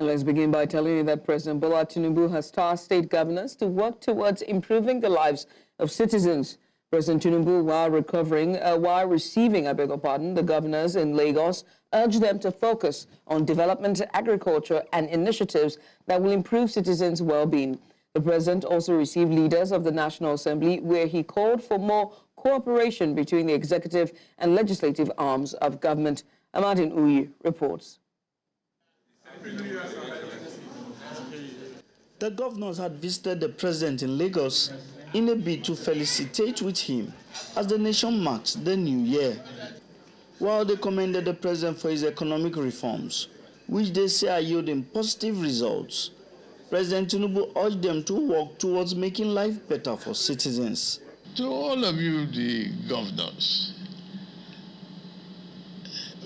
And let's begin by telling you that President Bola Tinubu has tasked state governors to work towards improving the lives of citizens. President Tinubu, while receiving, the governors in Lagos, urged them to focus on development, agriculture, and initiatives that will improve citizens' well-being. The president also received leaders of the National Assembly, where he called for more cooperation between the executive and legislative arms of government. Amadin Uyi reports. The governors had visited the president in Lagos in a bid to felicitate with him as the nation marks the new year. While they commended the president for his economic reforms, which they say are yielding positive results, President Tinubu urged them to work towards making life better for citizens. To all of you, the governors,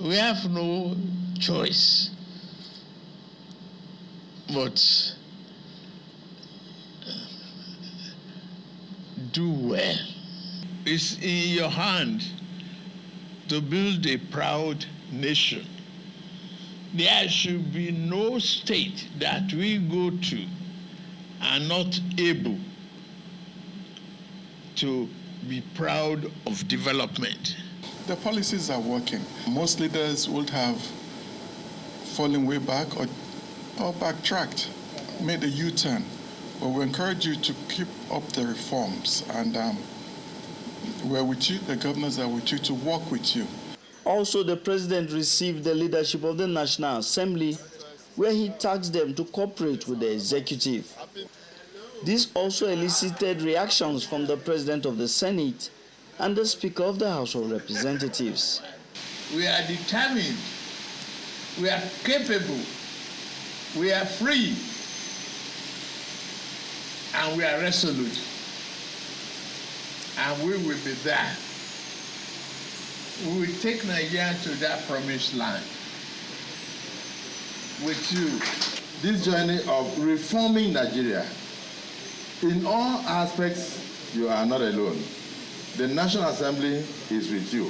we have no choice but do well. It's in your hand to build a proud nation. There should be no state that we go to and not able to be proud of development. The policies are working. Most leaders would have fallen way back or backtracked, made a U-turn. But we encourage you to keep up the reforms, and we're with you, the governors are with you to work with you. Also, the president received the leadership of the National Assembly, where he tasked them to cooperate with the executive. This also elicited reactions from the president of the Senate and the Speaker of the House of Representatives. We are determined, we are capable, we are free, and we are resolute, and we will be there. We will take Nigeria to that promised land with you. This journey of reforming Nigeria, in all aspects, you are not alone. The National Assembly is with you.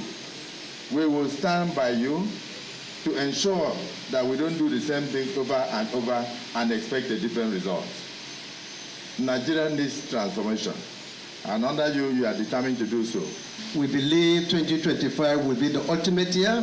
We will stand by you to ensure that we don't do the same thing over and over and expect a different result. Nigeria needs transformation, and under you, you are determined to do so. We believe 2025 will be the ultimate year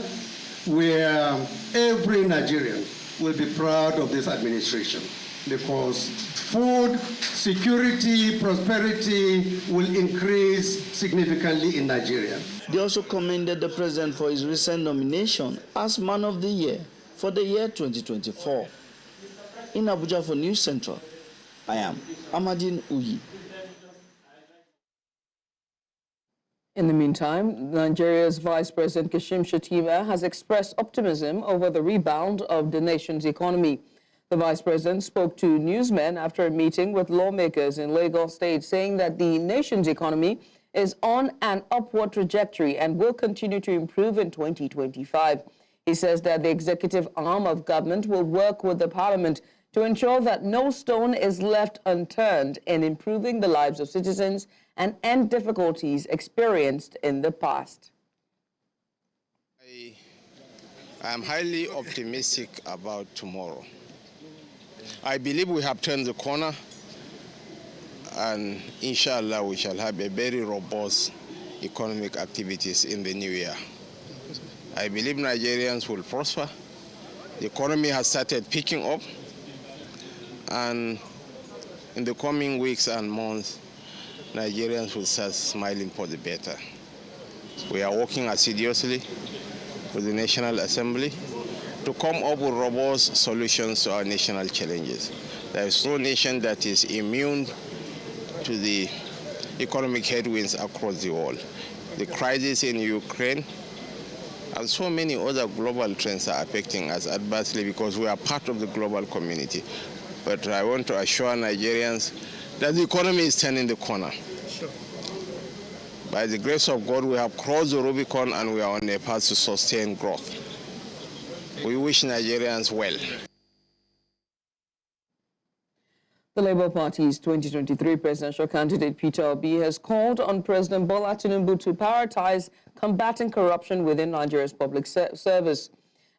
where every Nigerian will be proud of this administration, because food security, prosperity will increase significantly in Nigeria. They also commended the president for his recent nomination as Man of the Year for the year 2024. In Abuja for News Central, I am Amadin Uyi. In the meantime, Nigeria's Vice President Kashim Shettima has expressed optimism over the rebound of the nation's economy. The Vice President spoke to newsmen after a meeting with lawmakers in Lagos State, saying that the nation's economy is on an upward trajectory and will continue to improve in 2025. He says that the executive arm of government will work with the parliament to ensure that no stone is left unturned in improving the lives of citizens and end difficulties experienced in the past. I am highly optimistic about tomorrow. I believe we have turned the corner, and inshallah we shall have a very robust economic activities in the new year. I believe Nigerians will prosper. The economy has started picking up, and in the coming weeks and months, Nigerians will start smiling for the better. We are working assiduously with the National Assembly to come up with robust solutions to our national challenges. There is no nation that is immune to the economic headwinds across the world. The crisis in Ukraine and so many other global trends are affecting us adversely because we are part of the global community. But I want to assure Nigerians that the economy is turning the corner. Sure. By the grace of God, we have crossed the Rubicon and we are on a path to sustain growth. We wish Nigerians well. The Labour Party's 2023 presidential candidate Peter Obi has called on President Bola Tinubu to prioritize combating corruption within Nigeria's public service.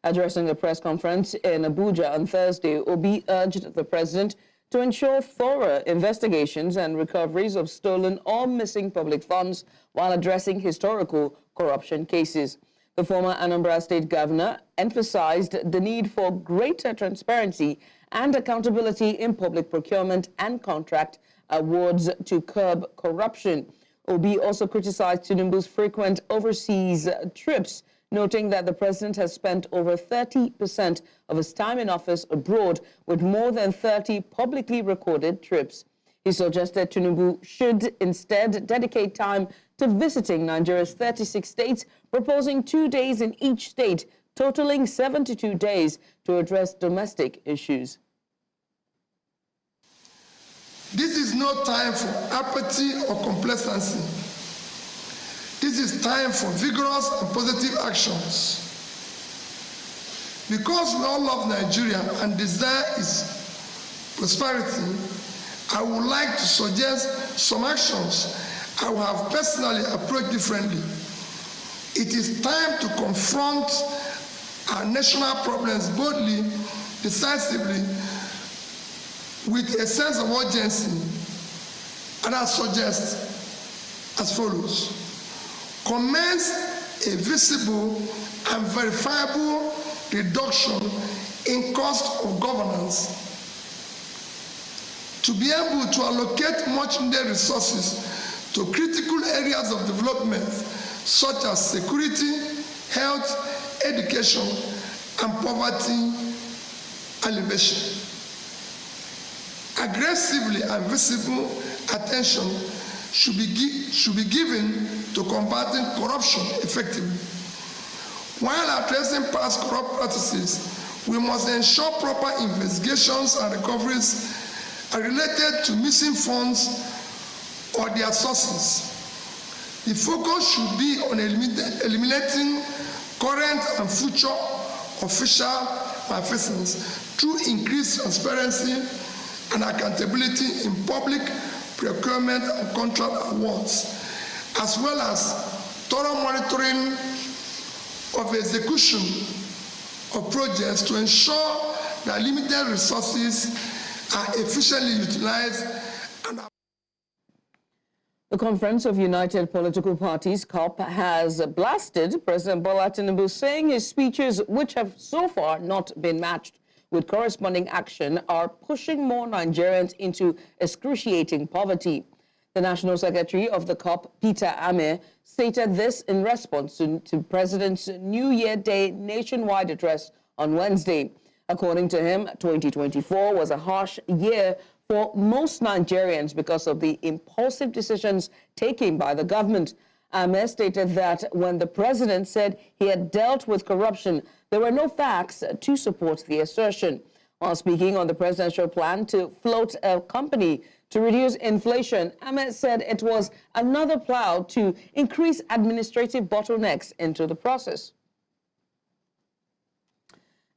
Addressing a press conference in Abuja on Thursday, Obi urged the president to ensure thorough investigations and recoveries of stolen or missing public funds while addressing historical corruption cases. The former Anambra State governor emphasized the need for greater transparency and accountability in public procurement and contract awards to curb corruption. Obi also criticized Tinubu's frequent overseas trips, noting that the president has spent over 30% of his time in office abroad, with more than 30 publicly recorded trips. He suggested Tinubu should instead dedicate time to visiting Nigeria's 36 states, proposing 2 days in each state, totaling 72 days to address domestic issues. This is no time for apathy or complacency. This is time for vigorous and positive actions. Because we all love Nigeria and desire its prosperity, I would like to suggest some actions I will have personally approached differently. It is time to confront our national problems boldly, decisively, with a sense of urgency, and I suggest as follows. Commence a visible and verifiable reduction in cost of governance to be able to allocate much needed resources to critical areas of development such as security, health, education, and poverty alleviation. Aggressively and visible attention should be given to combating corruption effectively. While addressing past corrupt practices, we must ensure proper investigations and recoveries are related to missing funds or their sources. The focus should be on eliminating current and future official malfeasance through increased transparency and accountability in public procurement and contract awards, as well as thorough monitoring of execution of projects to ensure that limited resources are efficiently utilized. The Conference of United Political Parties, COP, has blasted President Bola Tinubu, saying his speeches, which have so far not been matched with corresponding action, are pushing more Nigerians into excruciating poverty. The National Secretary of the COP, Peter Amir, stated this in response to President's New Year Day nationwide address on Wednesday. According to him, 2024 was a harsh year for most Nigerians because of the impulsive decisions taken by the government. Amir stated that when the president said he had dealt with corruption, there were no facts to support the assertion. While speaking on the presidential plan to float a company to reduce inflation, Amir said it was another plow to increase administrative bottlenecks into the process.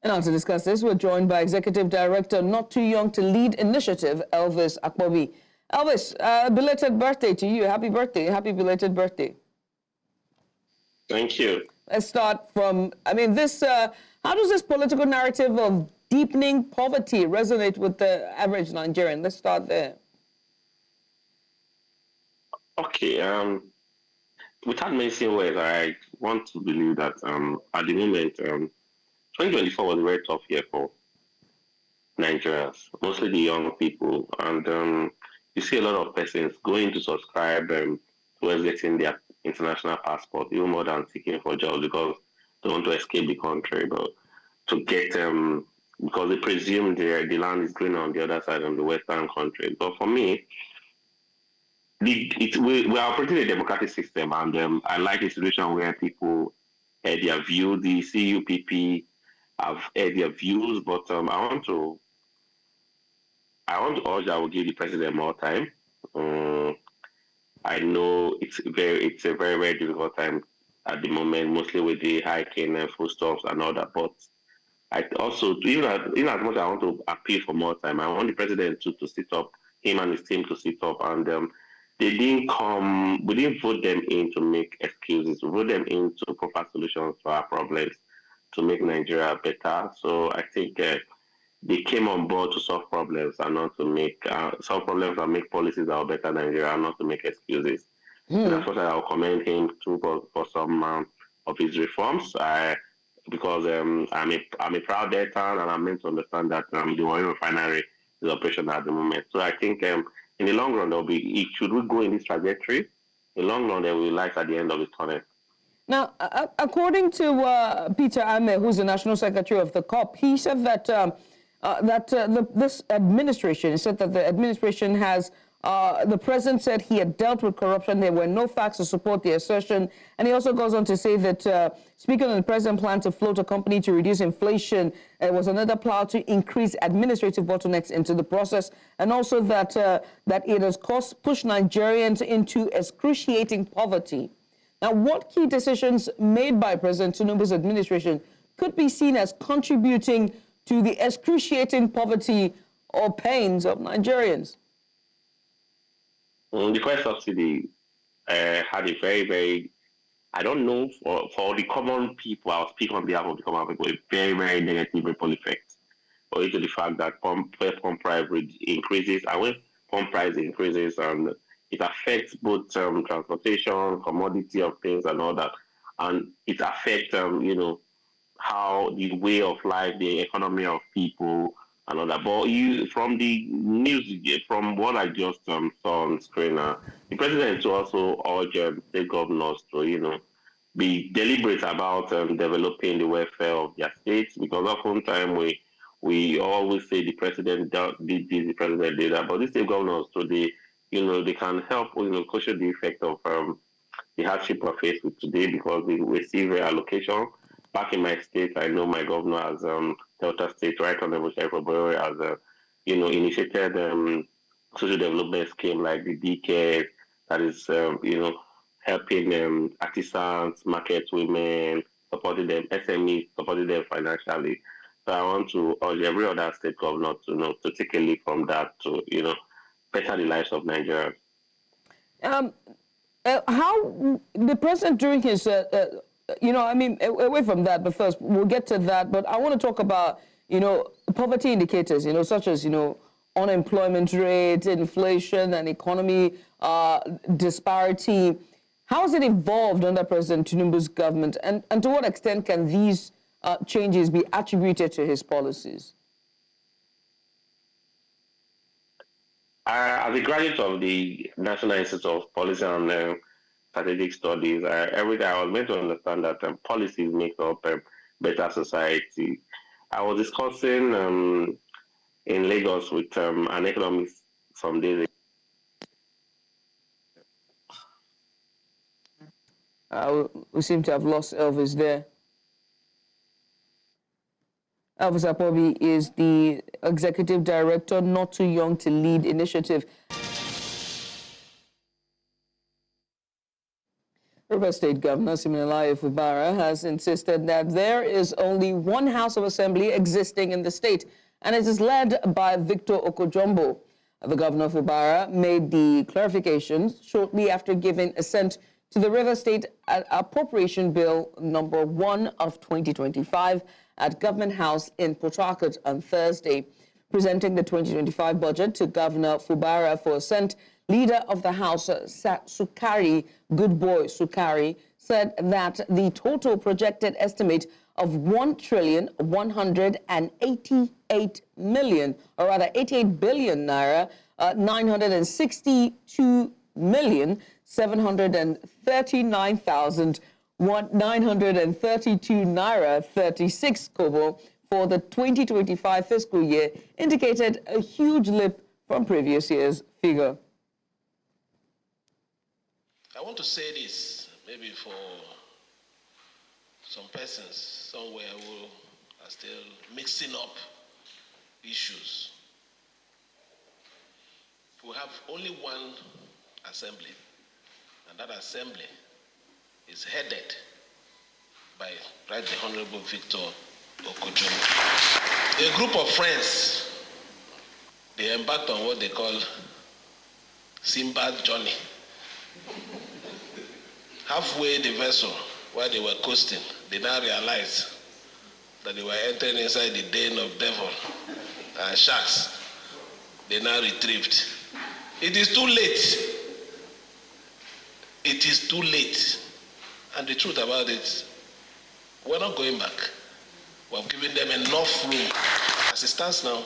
And now to discuss this, we're joined by Executive Director, Not Too Young to Lead Initiative, Elvis Akpobi. Elvis, belated birthday to you. Happy birthday. Happy belated birthday. Thank you. Let's start from, how does this political narrative of deepening poverty resonate with the average Nigerian? Let's start there. Okay. Without mentioning words, I want to believe that at the moment, 2024 was a very tough year for Nigerians, mostly the young people. And you see a lot of persons going to subscribe towards getting their international passport, even more than seeking for jobs because they want to escape the country, but to get because they presume the land is green on the other side of the Western country. But for me, we are operating a democratic system, and I like a situation where people air their view. The CUPP have aired their views, but I want to urge I will give the president more time. I know it's a very, very difficult time at the moment, mostly with the hiking and foodstuffs and all that. But I also, even as much as I want to appeal for more time, I want the president to sit up, him and his team to sit up, and they didn't come. We didn't vote them in to make excuses. We vote them into proper solutions to our problems. to make Nigeria better. So I think they came on board to solve problems and not to make solve problems and make policies that are better than Nigeria, and not to make excuses. And that's what I'll commend him too for some of his reforms. Because I'm a proud Deltan, and I'm meant to understand that the Warri refinery is operational at the moment. So I think in the long run, should we go in this trajectory, in the long run, there will be light at the end of the tunnel. Now, according to Peter Ame, who's the National Secretary of the COP, he said that this administration, he said that the administration has, the president said he had dealt with corruption. There were no facts to support the assertion. And he also goes on to say that speaking on the president plan to float a company to reduce inflation, it was another plow to increase administrative bottlenecks into the process. And also that, that it has pushed Nigerians into excruciating poverty. Now, what key decisions made by President Tinubu's administration could be seen as contributing to the excruciating poverty or pains of Nigerians? The first subsidy had a very, I don't know, for the common people, I'll speak on behalf of the common people, a very negative ripple effect. Owing to the fact that pump price increases, and when pump price increases, and it affects both transportation, commodity of things, and all that, and it affects how the way of life, the economy of people, and all that. But from the news, from what I just saw on screen, the president also urged state governors to be deliberate about developing the welfare of their states, because oftentimes we always say the president did this, the president did that, but these state governors today, they can help cushion the effect of the hardship we're faced with today, because we receive reallocation. Back in my state, I know my governor has Delta State, Right Honorable Sheriff Oboyo, has initiated social development scheme like the DK that is helping artisans, market women, supporting them, SMEs, supporting them financially. So I want to urge every other state governor to take a lead from that to better the lives of Nigerians. How the president during his away from that, but first we'll get to that. But I want to talk about, poverty indicators, such as, unemployment rate, inflation, and economy disparity. How has it evolved under President Tinubu's government? And to what extent can these changes be attributed to his policies? As a graduate of the National Institute of Policy and Strategic Studies, every day I was meant to understand that policies make up a better society. I was discussing in Lagos with an economist some days ago. We seem to have lost Elvis there. Elvis Apobi is the Executive Director, Not Too Young to Lead initiative. River State Governor Siminalayi Fubara has insisted that there is only one House of Assembly existing in the state, and it is led by Victor Okojombo. The Governor Fubara made the clarifications shortly after giving assent to the River State Appropriation Bill number 1 of 2025 at Government House in Port Harcourt on Thursday. Presenting the 2025 budget to Governor Fubara for assent, Leader of the House, Sukari, good boy Sukari, said that the total projected estimate of 1,188 million, or rather 88 billion naira, 962,739,932 naira 36 kobo for the 2025 fiscal year indicated a huge leap from previous year's figure. I want to say this, maybe for some persons somewhere who are still mixing up issues. We have only one assembly, and that assembly is headed by Right the Honorable Victor Okojombo. A group of friends, they embarked on what they call Simba journey. Halfway the vessel, while they were coasting, they now realized that they were entering inside the den of devil and sharks. They now retrieved. It is too late. It is too late. And the truth about it, we're not going back. We've given them enough room. As it stands now,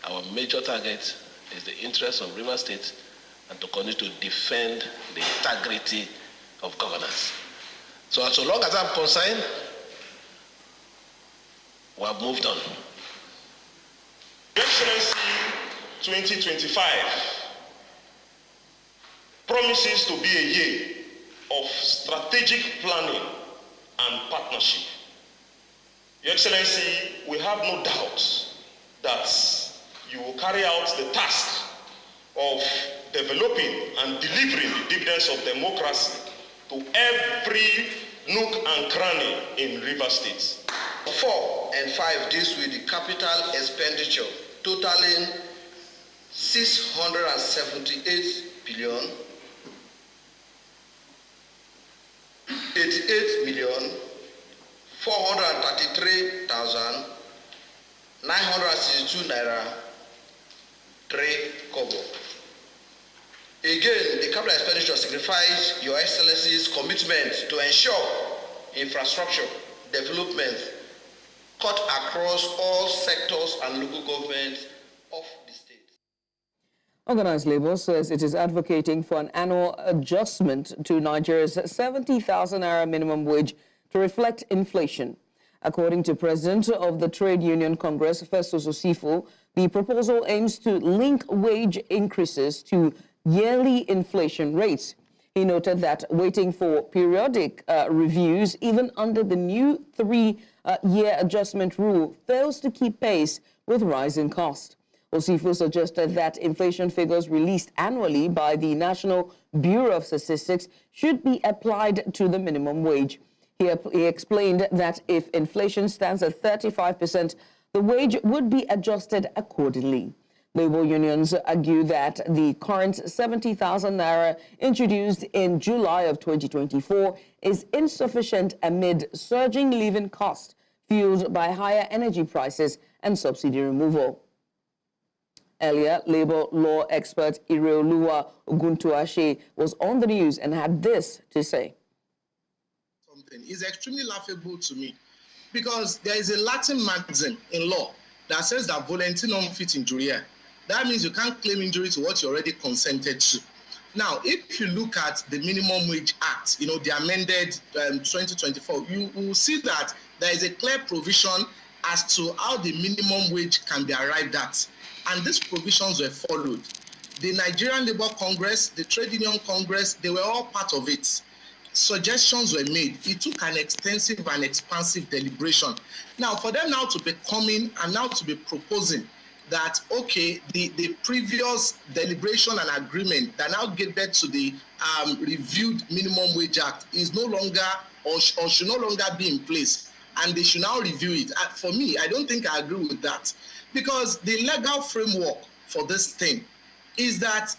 our major target is the interest of River State and to continue to defend the integrity of governance. So as long as I'm concerned, we have moved on. Excellency 2025 promises to be a year of strategic planning and partnership. Your Excellency, we have no doubt that you will carry out the task of developing and delivering the dividends of democracy to every nook and cranny in River State. 4 and 5 deals with the capital expenditure totaling 678 billion 88,433,962 naira 3 kobo. Again, the capital expenditure signifies Your Excellency's commitment to ensure infrastructure development cut across all sectors and local governments of the state. Organized Labour says it is advocating for an annual adjustment to Nigeria's 70,000 naira minimum wage to reflect inflation. According to President of the Trade Union Congress, Festus Osifo, the proposal aims to link wage increases to yearly inflation rates. He noted that waiting for periodic reviews, even under the new 3-year adjustment rule, fails to keep pace with rising costs. Osifo suggested that inflation figures released annually by the National Bureau of Statistics should be applied to the minimum wage. He explained that if inflation stands at 35%, the wage would be adjusted accordingly. Labor unions argue that the current 70,000 naira introduced in July of 2024 is insufficient amid surging living costs fueled by higher energy prices and subsidy removal. Earlier, labor law expert Ireoluwa Oguntuashe was on the news and had this to say. Is extremely laughable to me because there is a Latin maxim in law that says that volenti non fit injuria. That means you can't claim injury to what you already consented to. Now, if you look at the Minimum Wage Act, the amended 2024, you will see that there is a clear provision as to how the minimum wage can be arrived at. And these provisions were followed. The Nigerian Labour Congress, the Trade Union Congress, they were all part of it. Suggestions were made. It took an extensive and expansive deliberation. Now, for them now to be coming and now to be proposing that, okay, the previous deliberation and agreement that now gave birth to the reviewed Minimum Wage Act is no longer or should no longer be in place, and they should now review it. For me, I don't think I agree with that, because the legal framework for this thing is that,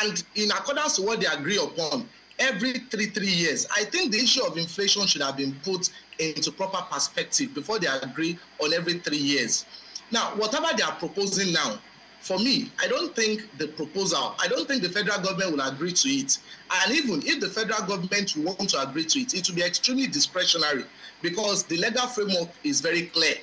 and in accordance to what they agree upon, every three years, I think the issue of inflation should have been put into proper perspective before they agree on every 3 years. Now, whatever they are proposing now, for me, I don't think the federal government will agree to it. And even if the federal government will want to agree to it, it will be extremely discretionary because the legal framework is very clear.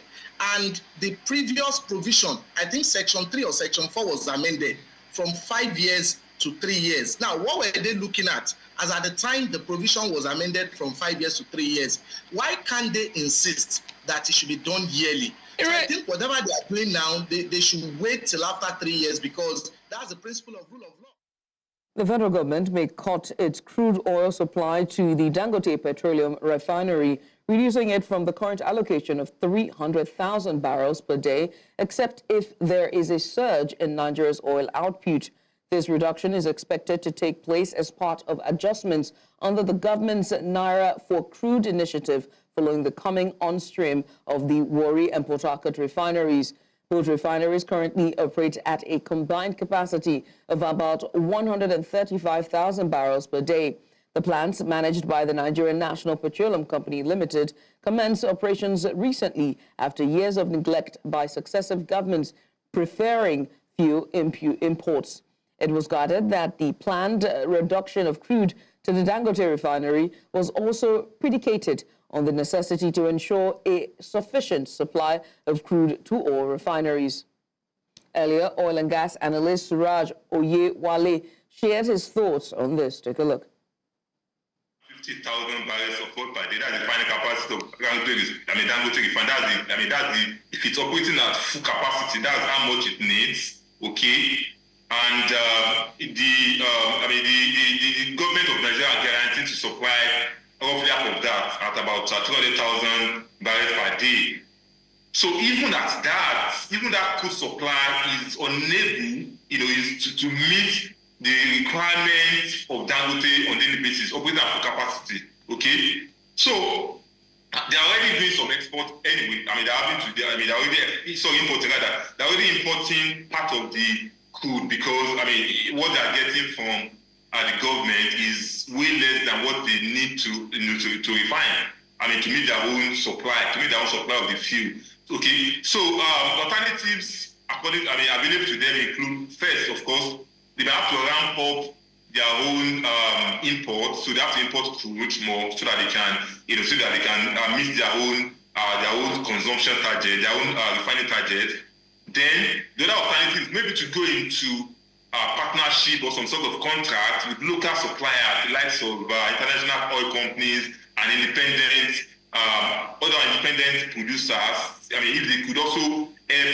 And the previous provision, I think Section 3 or Section 4 was amended from 5 years to 3 years. Now, what were they looking at? As at the time the provision was amended from 5 years to 3 years, why can't they insist that it should be done yearly? So I think whatever they are doing now, they should wait till after 3 years because that's the principle of rule of law. The federal government may cut its crude oil supply to the Dangote Petroleum Refinery, reducing it from the current allocation of 300,000 barrels per day, except if there is a surge in Nigeria's oil output. This reduction is expected to take place as part of adjustments under the government's Naira for Crude initiative following the coming on stream of the Warri and Port Harcourt refineries. Both refineries currently operate at a combined capacity of about 135,000 barrels per day. The plant, managed by the Nigerian National Petroleum Company Limited, commenced operations recently after years of neglect by successive governments preferring fuel imports. It was guarded that the planned reduction of crude to the Dangote refinery was also predicated on the necessity to ensure a sufficient supply of crude to all refineries. Earlier, oil and gas analyst Suraj Oyewale shared his thoughts on this. Take a look. 50,000 barrels of oil per day. That's the final capacity of Dangote refinery. If it's operating at full capacity, that's how much it needs. Okay, and the government of Nigeria are guaranteed to supply roughly half of that at about 200,000 barrels per day. So even that crude supply is unable, to meet the requirements of Dangote on daily basis, operating at full capacity. Okay, so they're already doing some export anyway. They're already importing part of the crude because what they're getting from the government is way less than what they need to refine. To meet their own supply, of the fuel. Okay, so alternatives available to them include, first, of course, they have to ramp up their own imports, so they have to import crude more so that they can, meet their own consumption target, their own refining target. Then the other alternative is maybe to go into partnership or some sort of contract with local suppliers, the likes of international oil companies and other independent producers. If they could also help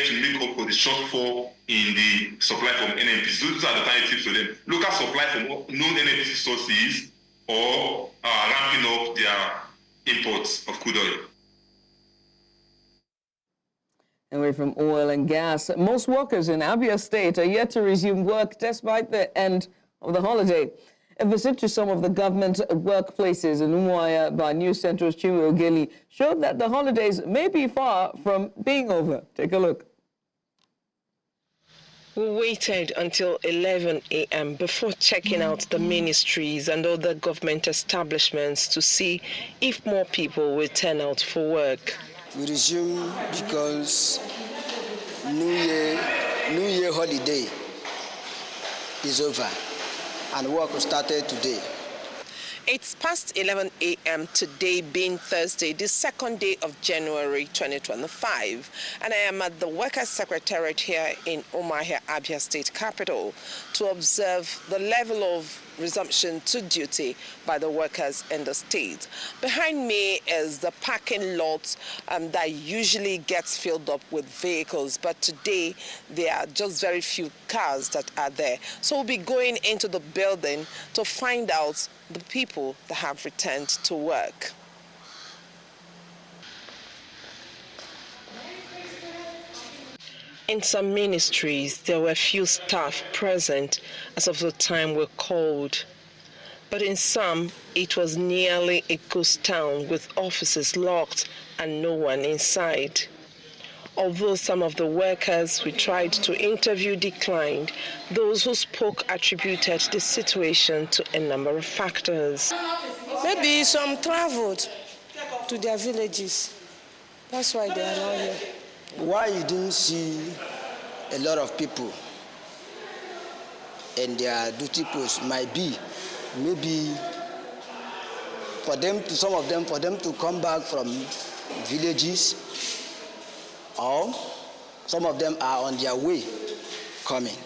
to make up for the shortfall in the supply from NNPC. Those are the alternatives to them. Local supply from known NNPC sources or ramping up their imports of crude oil. Away from oil and gas, most workers in Abuja State are yet to resume work despite the end of the holiday. A visit to some of the government workplaces in Umuahia by News Central's Chinwe Ogeli showed that the holidays may be far from being over. Take a look. We waited until 11 a.m. before checking out the ministries and other government establishments to see if more people will turn out for work. We resume because New Year holiday is over and work started today. It's past 11 a.m. today being Thursday, the second day of January 2025, and I am at the Workers' Secretariat here in Umuahia, Abia State Capital, to observe the level of resumption to duty by the workers in the state. Behind me is the parking lot that usually gets filled up with vehicles, but today there are just very few cars that are there. So we'll be going into the building to find out the people that have returned to work. In some ministries, there were few staff present as of the time we called. But in some, it was nearly a ghost town with offices locked and no one inside. Although some of the workers we tried to interview declined, those who spoke attributed the situation to a number of factors. Maybe some traveled to their villages. That's why they are not here. Why you didn't see a lot of people in their duty posts might be maybe for them to come back from villages, or some of them are on their way coming.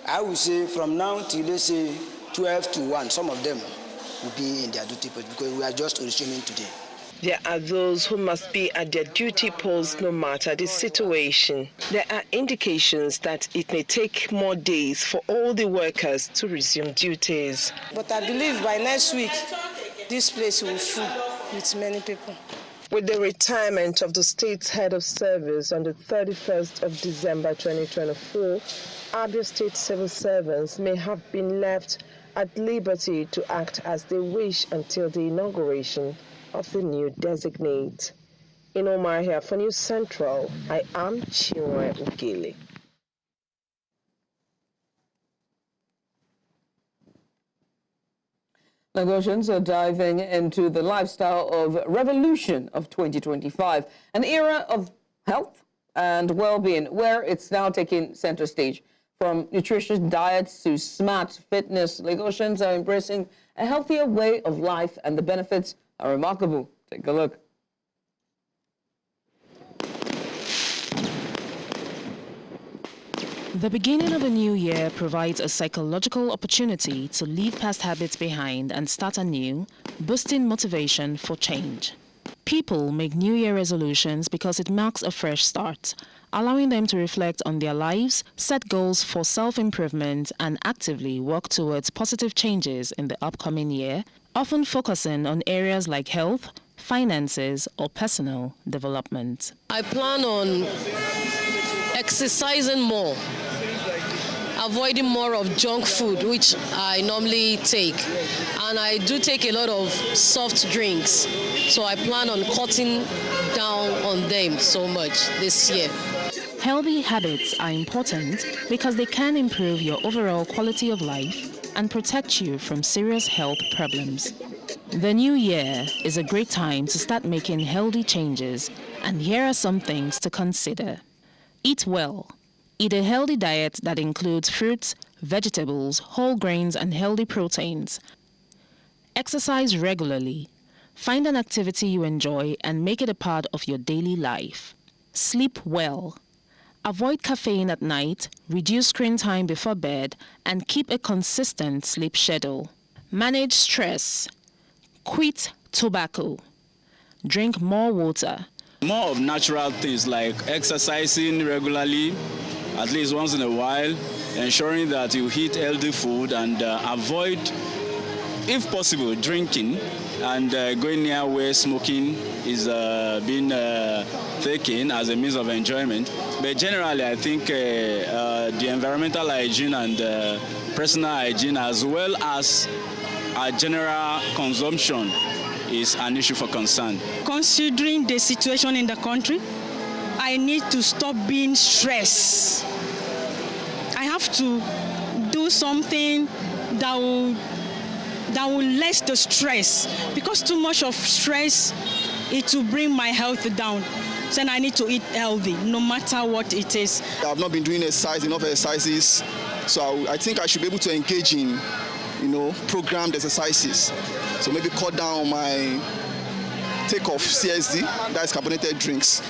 I would say from now till let's say 12 to 1, some of them will be in their duty posts because we are just resuming today. There are those who must be at their duty posts no matter the situation. There are indications that it may take more days for all the workers to resume duties. But I believe by next week, this place will fill with many people. With the retirement of the state's head of service on the 31st of December 2024, Abia State civil servants may have been left at liberty to act as they wish until the inauguration of the new designate. In Umuahia for News Central, I am Chinwe Ogeli. Lagosians are diving into the lifestyle of revolution of 2025, an era of health and well-being where it's now taking center stage. From nutritious diets to smart fitness, Lagosians are embracing a healthier way of life, and the benefits are remarkable. Take a look. The beginning of a new year provides a psychological opportunity to leave past habits behind and start anew, boosting motivation for change. People make New Year resolutions because it marks a fresh start, allowing them to reflect on their lives, set goals for self-improvement, and actively work towards positive changes in the upcoming year, often focusing on areas like health, finances, or personal development. I plan on exercising more, avoiding more of junk food, which I normally take. And I do take a lot of soft drinks, so I plan on cutting down on them so much this year. Healthy habits are important because they can improve your overall quality of life and protect you from serious health problems. The new year is a great time to start making healthy changes, and here are some things to consider. Eat well. Eat a healthy diet that includes fruits, vegetables, whole grains, and healthy proteins. Exercise regularly. Find an activity you enjoy and make it a part of your daily life. Sleep well. Avoid caffeine at night, reduce screen time before bed, and keep a consistent sleep schedule. Manage stress. Quit tobacco. Drink more water. More of natural things like exercising regularly, at least once in a while, ensuring that you eat healthy food and avoid, if possible, drinking and going near where smoking is being taken as a means of enjoyment. But generally, I think the environmental hygiene and personal hygiene, as well as our general consumption, is an issue for concern. Considering the situation in the country, I need to stop being stressed. I have to do something that will less the stress, because too much of stress, it will bring my health down. So I need to eat healthy, no matter what it is. I've not been doing enough exercises, so I think I should be able to engage in, programmed exercises. So maybe cut down my take of CSD, that's carbonated drinks.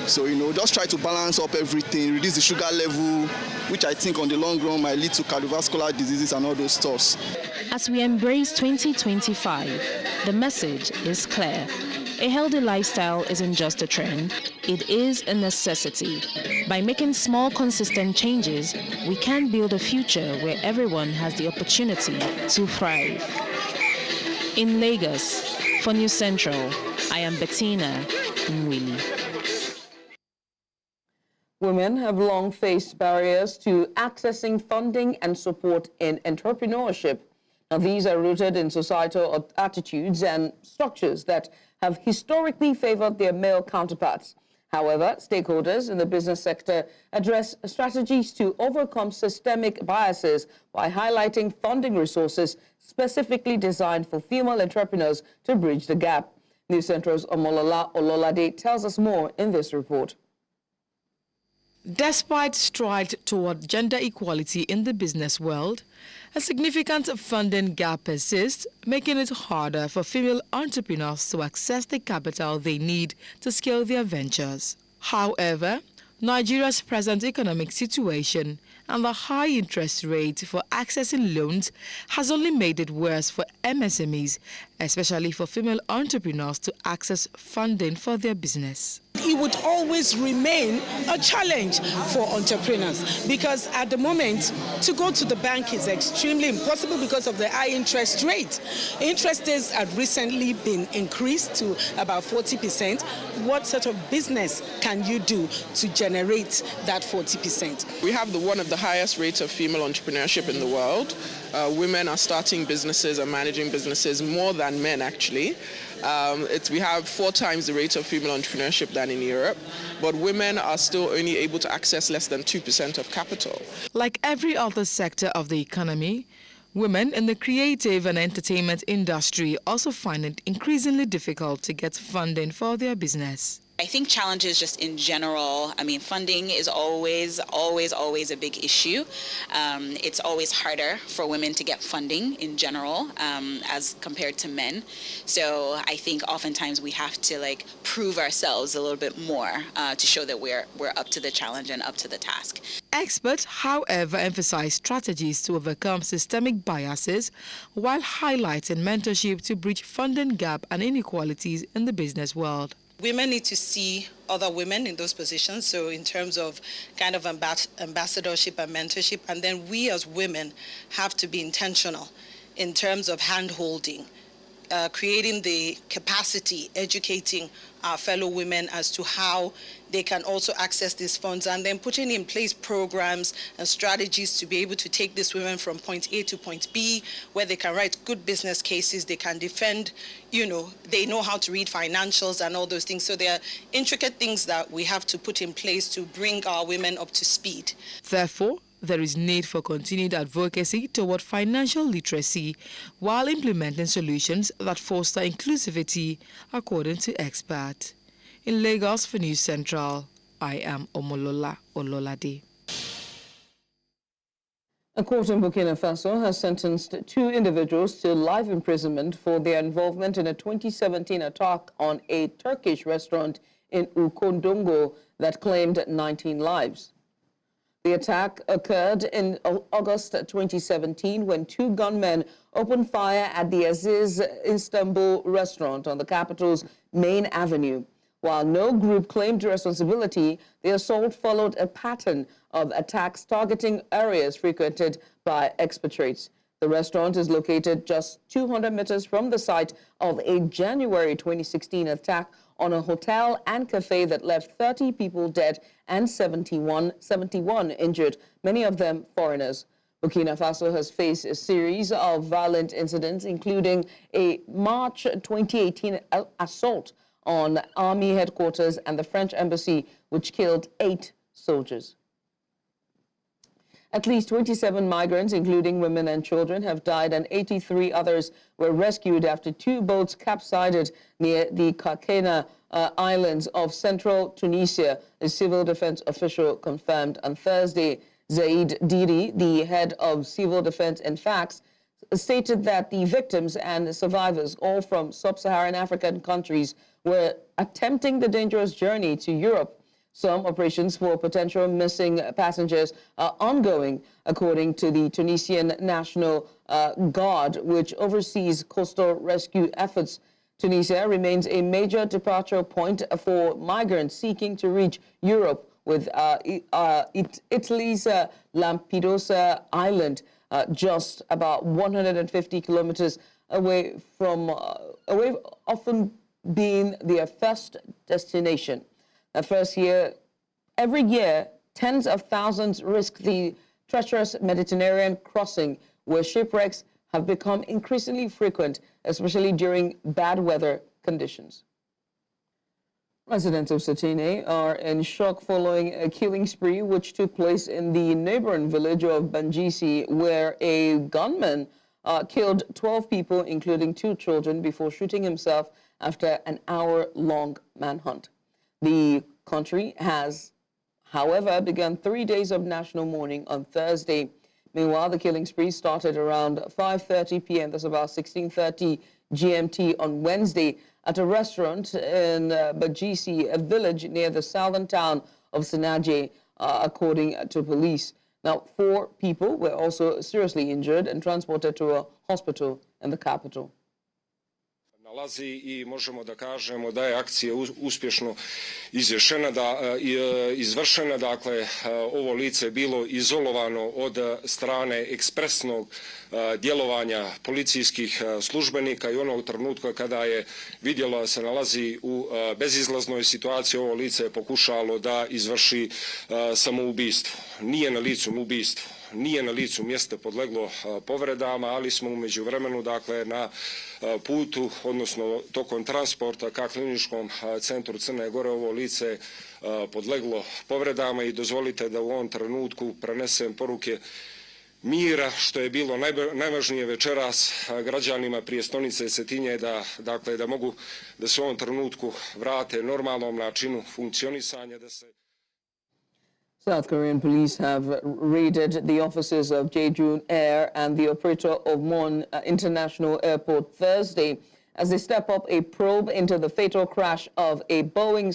So, just try to balance up everything, reduce the sugar level, which I think on the long run might lead to cardiovascular diseases and all those stuff. As we embrace 2025, the message is clear. A healthy lifestyle isn't just a trend, it is a necessity. By making small, consistent changes, we can build a future where everyone has the opportunity to thrive. In Lagos, for News Central, I am Bettina Nwili. Women have long faced barriers to accessing funding and support in entrepreneurship. Now, these are rooted in societal attitudes and structures that have historically favored their male counterparts. However, stakeholders in the business sector address strategies to overcome systemic biases by highlighting funding resources specifically designed for female entrepreneurs to bridge the gap. News Central's Omolola Ololade tells us more in this report. Despite strides toward gender equality in the business world, a significant funding gap persists, making it harder for female entrepreneurs to access the capital they need to scale their ventures. However, Nigeria's present economic situation and the high interest rate for accessing loans has only made it worse for MSMEs, especially for female entrepreneurs, to access funding for their business. It would always remain a challenge for entrepreneurs, because at the moment, to go to the bank is extremely impossible because of the high interest rate. Interest rates have recently been increased to about 40%. What sort of business can you do to generate that 40%? We have one of the highest rates of female entrepreneurship in the world. Women are starting businesses and managing businesses more than men, actually. We have 4 times the rate of female entrepreneurship than in Europe, but women are still only able to access less than 2% of capital. Like every other sector of the economy, Women in the creative and entertainment industry also find it increasingly difficult to get funding for their business. I think challenges just in general, I mean, funding is always a big issue. It's always harder for women to get funding in general as compared to men. So I think oftentimes we have to prove ourselves a little bit more to show that we're up to the challenge and up to the task. Experts, however, emphasize strategies to overcome systemic biases while highlighting mentorship to bridge funding gap and inequalities in the business world. Women need to see other women in those positions, so in terms of kind of ambassadorship and mentorship, and then we as women have to be intentional in terms of hand-holding, creating the capacity, educating our fellow women as to how they can also access these funds, and then putting in place programs and strategies to be able to take these women from point A to point B, where they can write good business cases, they can defend, they know how to read financials and all those things. So there are intricate things that we have to put in place to bring our women up to speed. Therefore, there is need for continued advocacy toward financial literacy while implementing solutions that foster inclusivity, according to experts. In Lagos for News Central, I am Omolola Ololade. A court in Burkina Faso has sentenced 2 individuals to life imprisonment for their involvement in a 2017 attack on a Turkish restaurant in Ukondongo that claimed 19 lives. The attack occurred in August 2017 when 2 gunmen opened fire at the Aziz Istanbul restaurant on the capital's main avenue. While no group claimed responsibility, the assault followed a pattern of attacks targeting areas frequented by expatriates. The restaurant is located just 200 meters from the site of a January 2016 attack on a hotel and cafe that left 30 people dead and 71 injured, many of them foreigners. Burkina Faso has faced a series of violent incidents, including a March 2018 assault on army headquarters and the French embassy, which killed 8 soldiers. At least 27 migrants, including women and children, have died and 83 others were rescued after 2 boats capsized near the Kakena Islands of central Tunisia, a civil defense official confirmed on Thursday. Zaid Diri, the head of civil defense and facts, stated that the victims and survivors, all from sub-Saharan African countries, were attempting the dangerous journey to Europe. Some operations for potential missing passengers are ongoing, according to the Tunisian National Guard, which oversees coastal rescue efforts. Tunisia remains a major departure point for migrants seeking to reach Europe, with Italy's Lampedusa Island just about 150 kilometers away often being their first destination. Every year, tens of thousands risk the treacherous Mediterranean crossing, where shipwrecks have become increasingly frequent, especially during bad weather conditions. Residents of Satine are in shock following a killing spree which took place in the neighboring village of Banjisi, where a gunman killed 12 people, including 2 children, before shooting himself after an hour-long manhunt. The country has, however, begun 3 days of national mourning on Thursday. Meanwhile, the killing spree started around 5:30 p.m., that's about 16:30 GMT on Wednesday, at a restaurant in Bajisi, a village near the southern town of Sinaje, according to police. Now, 4 people were also seriously injured and transported to a hospital in the capital. Nalazi I možemo da kažemo da je akcija uspješno izvršena. Dakle, ovo lice je bilo izolovano od strane ekspresnog djelovanja policijskih službenika i onog trenutka kada je vidjelo da se nalazi u bezizlaznoj situaciji, ovo lice je pokušalo da izvrši samoubistvo. Nije na licu ubistvo. Nije na licu mjesta podleglo povredama, ali smo u međuvremenu, dakle, na putu, odnosno tokom transporta ka kliničkom centru Crne Gore, ovo lice podleglo povredama i dozvolite da u ovom trenutku prenesem poruke mira, što je bilo najvažnije večeras građanima prijestolnice Cetinje da mogu da se u ovom trenutku vrate normalnom načinu funkcionisanja, da se South Korean police have raided the offices of Jeju Air and the operator of Mon International Airport Thursday as they step up a probe into the fatal crash of a Boeing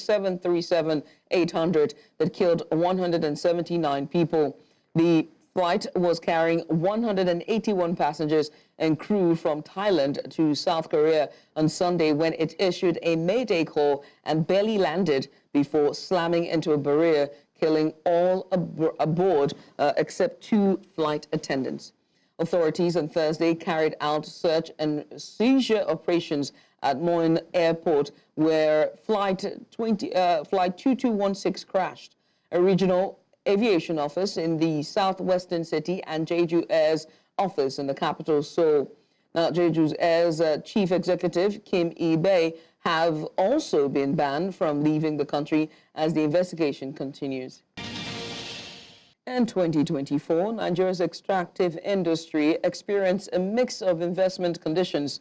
737-800 that killed 179 people. The flight was carrying 181 passengers and crew from Thailand to South Korea on Sunday when it issued a mayday call and barely landed before slamming into a barrier, killing all aboard except 2 flight attendants. Authorities on Thursday carried out search and seizure operations at Mon Airport, where Flight 2216 crashed. A regional aviation office in the southwestern city and Jeju Air's office in the capital, Seoul. Now, Jeju Air's chief executive, Kim Lee-bae, have also been banned from leaving the country as the investigation continues. In 2024, Nigeria's extractive industry experienced a mix of investment conditions.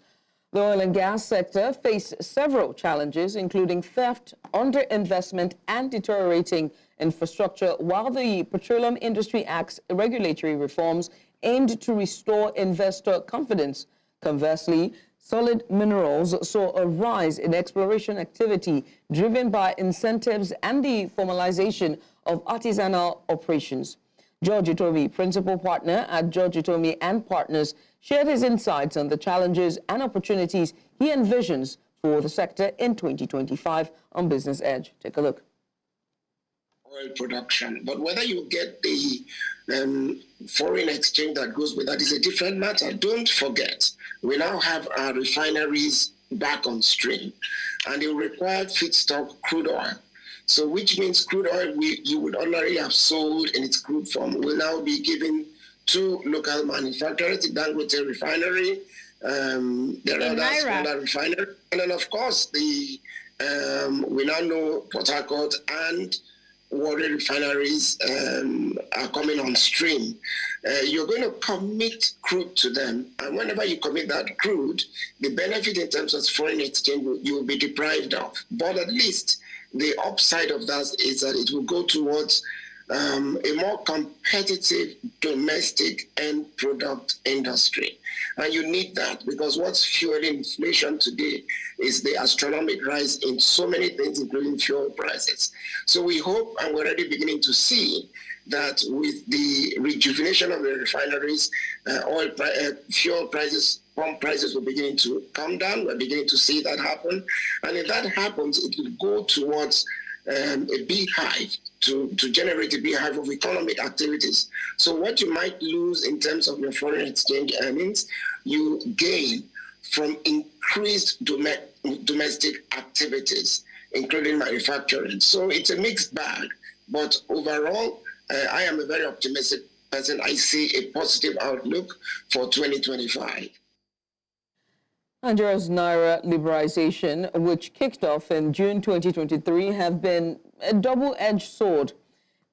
The oil and gas sector faced several challenges, including theft, underinvestment, and deteriorating infrastructure, while the Petroleum Industry Act's regulatory reforms aimed to restore investor confidence. Conversely, solid minerals saw a rise in exploration activity driven by incentives and the formalization of artisanal operations. George Itomi, principal partner at George Itomi and Partners, shared his insights on the challenges and opportunities he envisions for the sector in 2025 on Business Edge. Take a look. Oil production, but whether you get the foreign exchange that goes with that is a different matter. Don't forget, we now have our refineries back on stream, and they require feedstock crude oil. So, which means crude oil you would ordinarily have sold in its crude form will now be given to local manufacturers, the Dangote refinery, there are other smaller refineries, and then of course we now know Port Harcourt and Warri refineries are coming on stream. You're going to commit crude to them, and whenever you commit that crude, the benefit in terms of foreign exchange you will be deprived of. But at least the upside of that is that it will go towards a more competitive domestic end product industry. And you need that, because what's fueling inflation today is the astronomical rise in so many things, including fuel prices. So we hope, and we're already beginning to see, that with the rejuvenation of the refineries, fuel prices, pump prices will begin to come down. We're beginning to see that happen. And if that happens, it will go towards a beehive to generate a beehive of economic activities. So what you might lose in terms of your foreign exchange earnings, you gain from increased domestic activities, including manufacturing. So it's a mixed bag. But overall, I am a very optimistic person. I see a positive outlook for 2025. Nigeria's Naira liberalization, which kicked off in June 2023, have been a double-edged sword.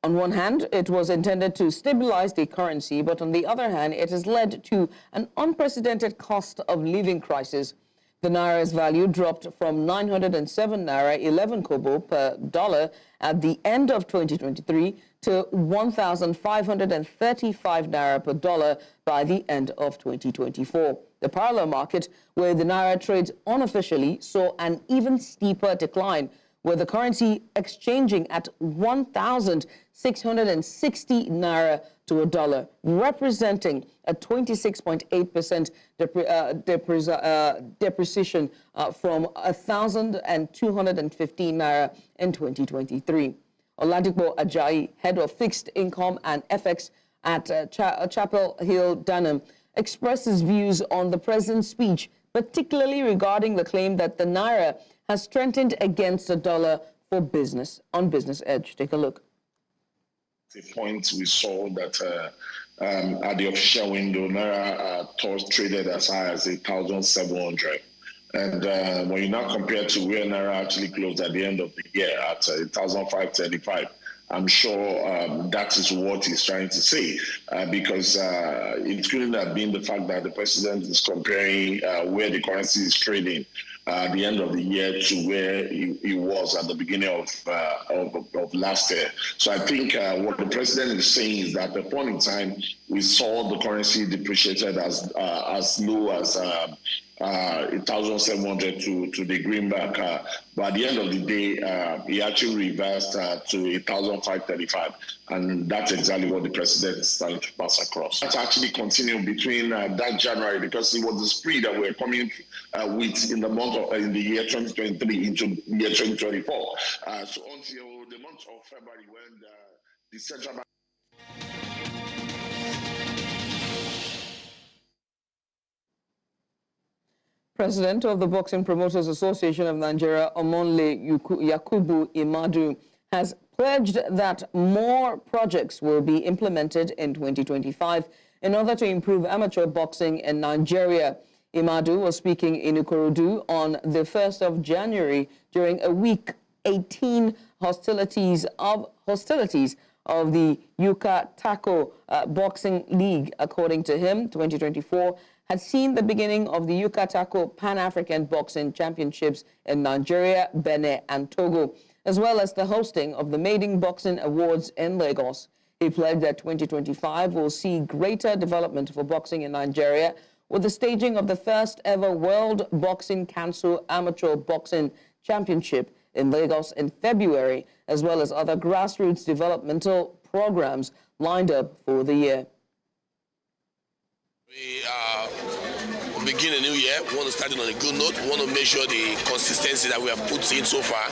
On one hand, it was intended to stabilize the currency, but on the other hand, it has led to an unprecedented cost of living crisis. The Naira's value dropped from 907 Naira 11 kobo per dollar at the end of 2023 to 1,535 Naira per dollar by the end of 2024. The parallel market, where the Naira trades unofficially, saw an even steeper decline, with the currency exchanging at 1,660 Naira to a dollar, representing a 26.8% depreciation from 1,215 Naira in 2023. Oladipo Ajayi, head of fixed income and FX at Chapel Hill, Dunham, expressed his views on the president's speech, particularly regarding the claim that the Naira has strengthened against the dollar for business. On Business Edge, take a look. The point we saw that at the official window, Naira traded as high as 1,700. And when you now compare to where Naira actually closed at the end of the year at 1,535, I'm sure that is what he's trying to say, because it couldn't have been the fact that the president is comparing where the currency is trading at the end of the year to where he was at the beginning of last year. So I think what the president is saying is that at the point in time, we saw the currency depreciated as low as 1,700 to the greenback. But at the end of the day, he actually reversed to 1,535. And that's exactly what the president is trying to pass across. That's actually continued between that January, because it was the spree that we're coming with in the year 2023 into year 2024. So until the month of February, when the central bank. President of the Boxing Promoters Association of Nigeria, Omonle Yakubu Imadu, has pledged that more projects will be implemented in 2025 in order to improve amateur boxing in Nigeria. Imadu was speaking in Ikorodu on the 1st of January during a week 18 hostilities of the Yuka Tako Boxing League. According to him, 2024 had seen the beginning of the Yuka Tako Pan-African Boxing Championships in Nigeria, Benin, and Togo, as well as the hosting of the Maiden Boxing Awards in Lagos. He pledged that 2025 will see greater development for boxing in Nigeria, with the staging of the first ever World Boxing Council Amateur Boxing Championship in Lagos in February, as well as other grassroots developmental programs lined up for the year. We begin a new year. We want to start it on a good note. We want to make sure the consistency that we have put in so far,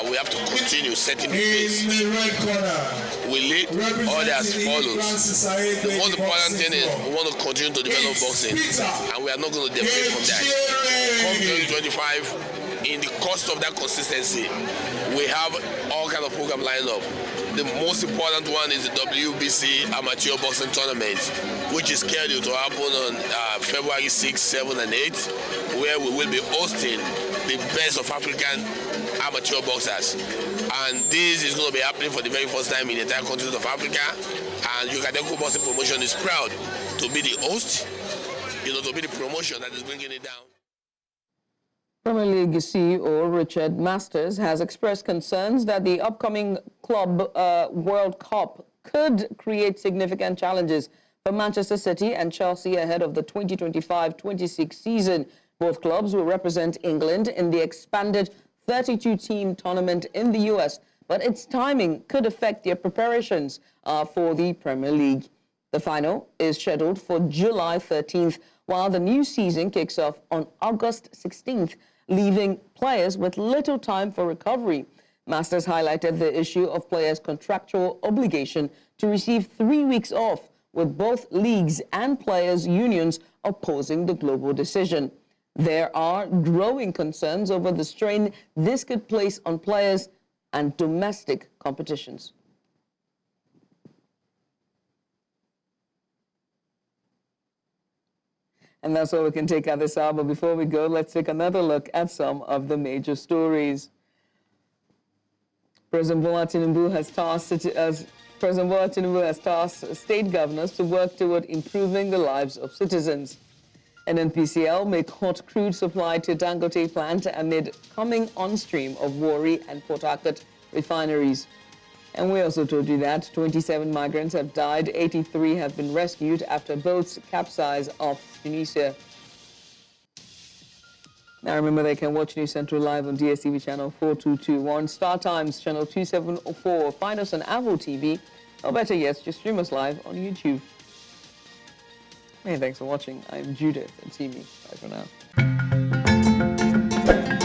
we have to continue setting the pace. We lead, others follow. The most important thing is we want to continue to develop boxing, and we are not going to deviate from that. Come 2025, in the cost of that consistency, we have all kinds of programs lined up. The most important one is the WBC Amateur Boxing Tournament, which is scheduled to happen on February 6, 7, and 8, where we will be hosting the best of African amateur boxers. And this is going to be happening for the very first time in the entire continent of Africa. And Yukateku Boxing Promotion is proud to be the host, to be the promotion that is bringing it down. Premier League CEO Richard Masters has expressed concerns that the upcoming Club World Cup could create significant challenges for Manchester City and Chelsea ahead of the 2025-26 season. Both clubs will represent England in the expanded 32-team tournament in the US, but its timing could affect their preparations for the Premier League. The final is scheduled for July 13th, while the new season kicks off on August 16th, leaving players with little time for recovery. Masters highlighted the issue of players' contractual obligation to receive 3 weeks off, with both leagues and players' unions opposing the global decision. There are growing concerns over the strain this could place on players and domestic competitions. And that's all we can take at this hour. But before we go, let's take another look at some of the major stories. President Bola Tinubu has tasked state governors to work toward improving the lives of citizens. NNPCL may cut crude supply to Dangote plant amid coming on-stream of Warri and Port Harcourt refineries. And we also told you that 27 migrants have died, 83 have been rescued after boats capsize off Tunisia. Now remember, they can watch News Central live on DSTV channel 4221, Star Times channel 274. Find us on Apple TV, or better yet, just stream us live on YouTube. Hey, thanks for watching. I'm Judith, and see me. Bye for now.